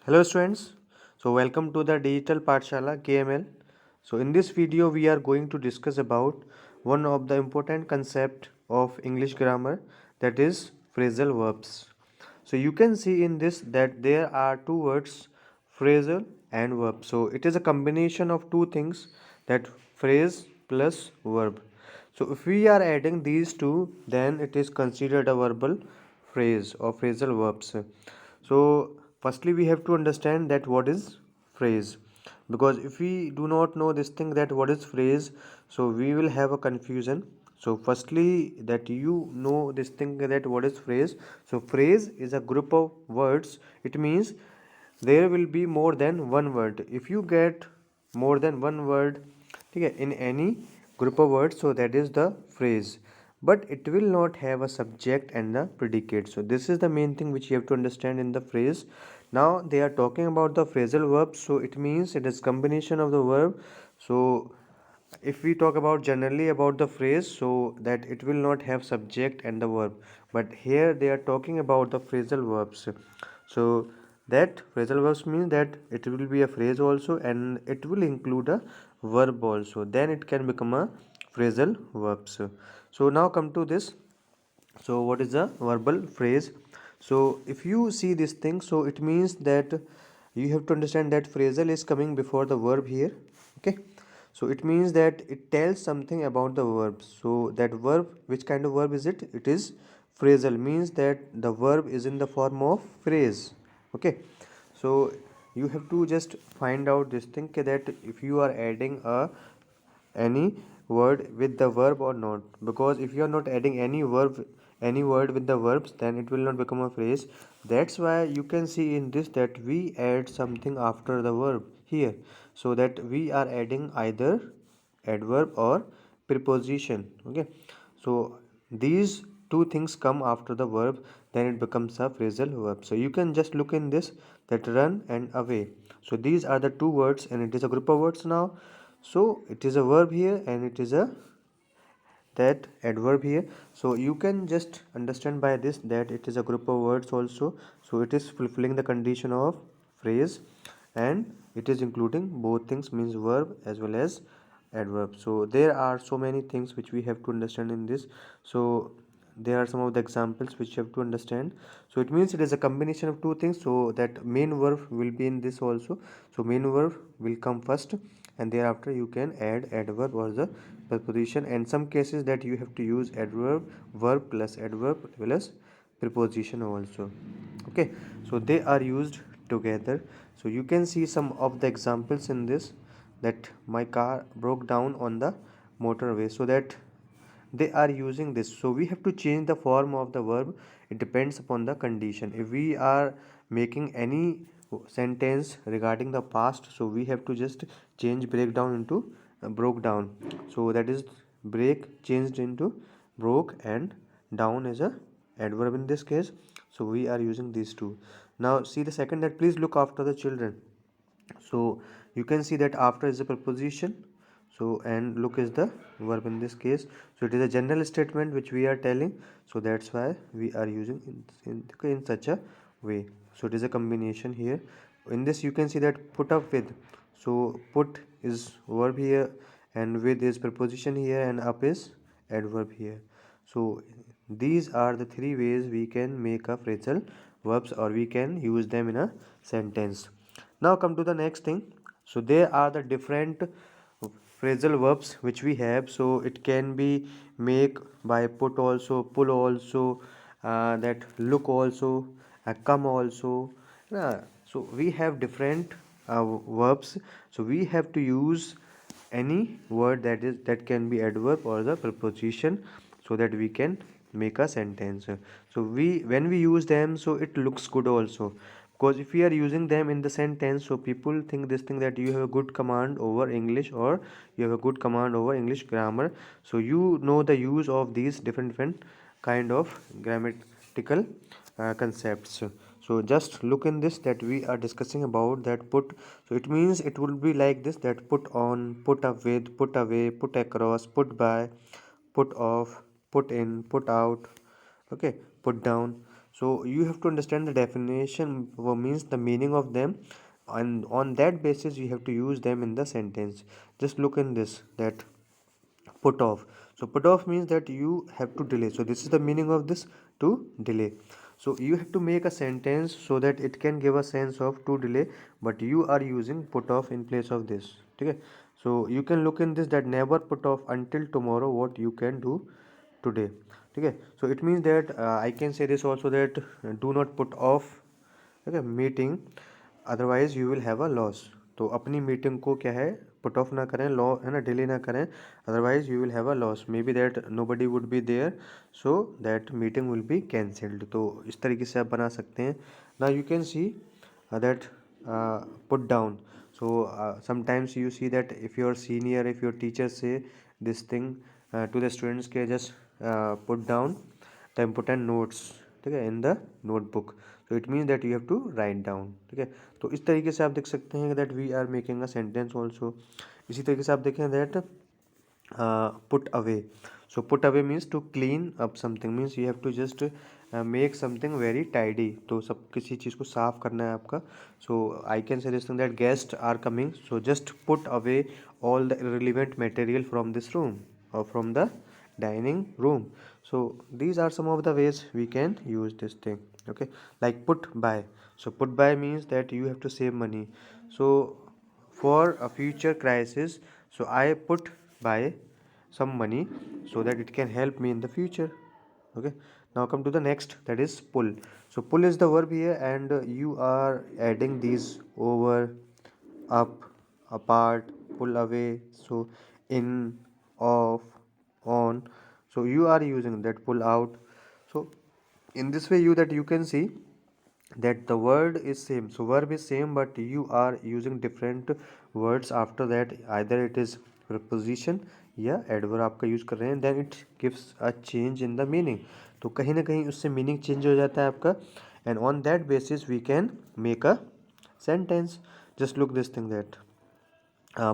Hello students, welcome to the Digital Pathshala KML. So in this video we are going to discuss about one of the important concept of English grammar, that is phrasal verbs. So you can see in this that there are two words, phrasal and verb. So it is a combination of two things, that phrase plus verb. So if we are adding these two, then it is considered a verbal phrase or phrasal verbs. So firstly we have to understand that what is phrase, because if we do not know this thing that what is phrase, so we will have a confusion. So firstly that you know this thing that what is phrase. So phrase is a group of words. It means there will be more than one word. If you get more than one word, okay, in any group of words, so that is the phrase, but it will not have a subject and a predicate. So this is the main thing which you have to understand in the phrase. Now they are talking about the phrasal verb, so it means it is combination of the verb. So if we talk about generally about the phrase, so that it will not have subject and the verb, but here they are talking about the phrasal verbs. So that phrasal verbs means that it will be a phrase also and it will include a verb also, then it can become a phrasal verbs. So now come to this. So what is a verbal phrase? So if you see this thing, so it means that you have to understand that phrasal is coming before the verb here. Okay, so it means that it tells something about the verb. So that verb, which kind of verb is it? It is phrasal, means that the verb is in the form of phrase. Okay, so you have to just find out this thing, that if you are adding a any word with the verb or not, because if you are not adding any word with the verbs, then it will not become a phrase. That's why you can see in this that we add something after the verb here, so that we are adding either adverb or preposition. Okay, so these two things come after the verb, then it becomes a phrasal verb. So you can just look in this, that run and away. So these are the two words and it is a group of words now. So it is a verb here and it is a that adverb here. So you can just understand by this that it is a group of words also. So it is fulfilling the condition of phrase and it is including both things, means verb as well as adverb. So there are so many things which we have to understand in this. So there are some of the examples which you have to understand. So it means it is a combination of two things, so that main verb will be in this also. So main verb will come first and thereafter you can add adverb or the preposition, and some cases that you have to use adverb, verb plus adverb as well as preposition also. Okay, so they are used together. So you can see some of the examples in this, that my car broke down on the motorway, so that they are using this. So we have to change the form of the verb. It depends upon the condition. If we are making any sentence regarding the past, so we have to just change breakdown into broke down. So that is break changed into broke, and down is a adverb in this case. So we are using these two. Now see the second, that please look after the children. So you can see that after is a preposition, so and look is the verb in this case. So it is a general statement which we are telling, so that's why we are using in such a way. So it is a combination here. In this you can see that put up with. So put is verb here and with is preposition here and up is adverb here. So these are the three ways we can make a phrasal verbs, or we can use them in a sentence. Now come to the next thing. So there are the different phrasal verbs which we have. So it can be make by put also, pull also, that look also, come also. So we have different verbs. So we have to use any word that can be adverb or the preposition, so that we can make a sentence. So we when we use them, so it looks good also, because if we are using them in the sentence, so people think this thing that you have a good command over English, or you have a good command over English grammar. So you know the use of these different kind of grammatical concepts. So just look in this, that we are discussing about that put. So it means it will be like this, that put on, put up with, put away, put across, put by, put off, put in, put out, okay, put down. So you have to understand the definition, means the meaning of them, and on that basis you have to use them in the sentence. Just look in this, that put off. So put off means that you have to delay. So this is the meaning of this, to delay. So you have to make a sentence so that it can give a sense of to delay, but you are using put off in place of this. Okay, so you can look in this, that never put off until tomorrow what you can do today. Okay, so it means that I can say this also, that do not put off, okay, meeting, otherwise you will have a loss. तो अपनी meeting को क्या है, put off ना करें, law है ना, delay ना करें, otherwise you will have a loss, maybe that nobody would be there, so that meeting will be cancelled. तो इस तरीके से आप बना सकते हैं. ना you can see that put down. So sometimes you see that if your senior, if your teacher say this thing to the students के just put down the important notes, ठीक है, in the notebook. So it means that you have to write down. ठीक है, तो इस तरीके से आप देख सकते हैं that we are making a sentence also. इसी तरीके से आप देखें that put away. So put away means to clean up something, means you have to just make something very tidy. तो सब किसी चीज़ को साफ करना है आपका. So I can say this thing that guests are coming, so just put away all the irrelevant material from this room or from the dining room. So these are some of the ways we can use this thing. Okay, like put by. So put by means that you have to save money. So for a future crisis, so I put by some money so that it can help me in the future. Okay, now come to the next, that is pull. So pull is the verb here, and you are adding these over, up, apart, pull away, so in, off, on. So you are using that, pull out. So in this way you can see that the word is same, so verb is same, but you are using different words after that. Either it is preposition या adverb आपका use कर रहे हैं, then it gives a change in the meaning. तो कहीं ना कहीं उससे मीनिंग चेंज हो जाता है आपका, and on that basis we can make a sentence. Just look this thing, that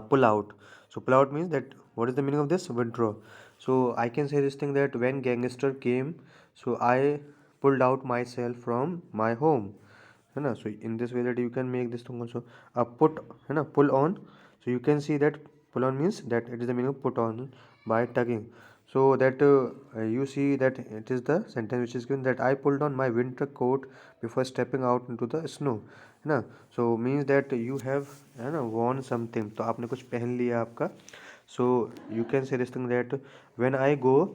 pull out. So pull out means that, what is the meaning of this, withdraw. So I can say this thing, that when gangster came, so I pulled out myself from my home, है ना. So in this way that you can make this thing also. Put, है ना, pull on. So you can see that pull on means that it is the meaning of put on by tugging. So that you see that it is the sentence which is given, that I pulled on my winter coat before stepping out into the snow, है ना. So means that you have, है ना, worn something, तो आपने कुछ पहन लिया आपका. So you can say this thing, that when I go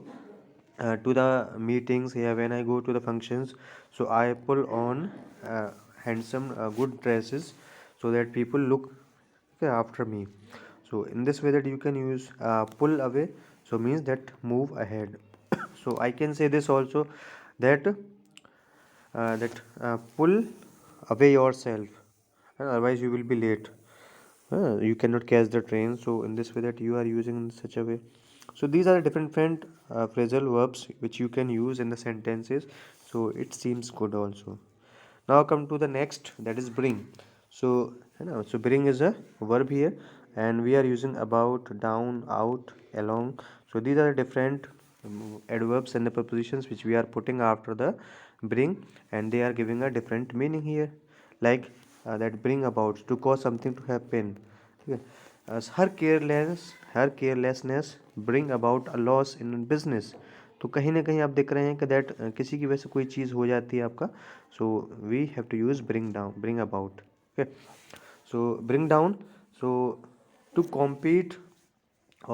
to the meetings, yeah, when I go to the functions, so I pull on handsome good dresses so that people look, okay, after me. So in this way that you can use pull away, so means that move ahead. So I can say this also, that pull away yourself, otherwise you will be late. You cannot catch the train. So in this way that you are using in such a way. So these are different phrasal verbs which you can use in the sentences. So it seems good also. Now come to the next, that is bring. So so bring is a verb here, and we are using about, down, out, along. So these are different adverbs and the prepositions which we are putting after the bring, and they are giving a different meaning here. Like that bring about, to cause something to happen. Okay. As her carelessness bring about a loss in business. तो कहीं ना कहीं आप देख रहे हैं कि that किसी की वजह से कोई चीज़ हो जाती है आपका. So we have to use bring down, bring about. Okay, so bring down, so to compete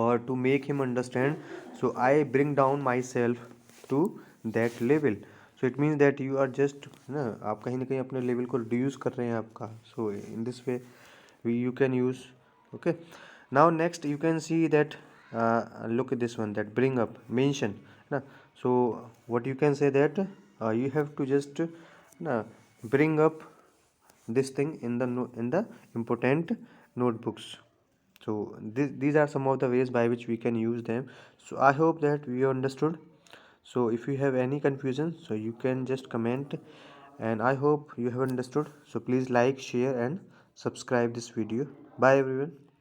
or to make him understand, so I bring down myself to that level. So it means that you are just ना, आप कहीं ना कहीं अपने level को reduce कर रहे हैं आपका. So in this way you can use. Okay, now next you can see that look at this one, that bring up, mention ना. So what you can say, that you have to just ना bring up this thing in the important notebooks. So these are some of the ways by which we can use them. So I hope that we understood. So if you have any confusion, so you can just comment, and I hope you have understood. So please like, share and subscribe this video. Bye everyone.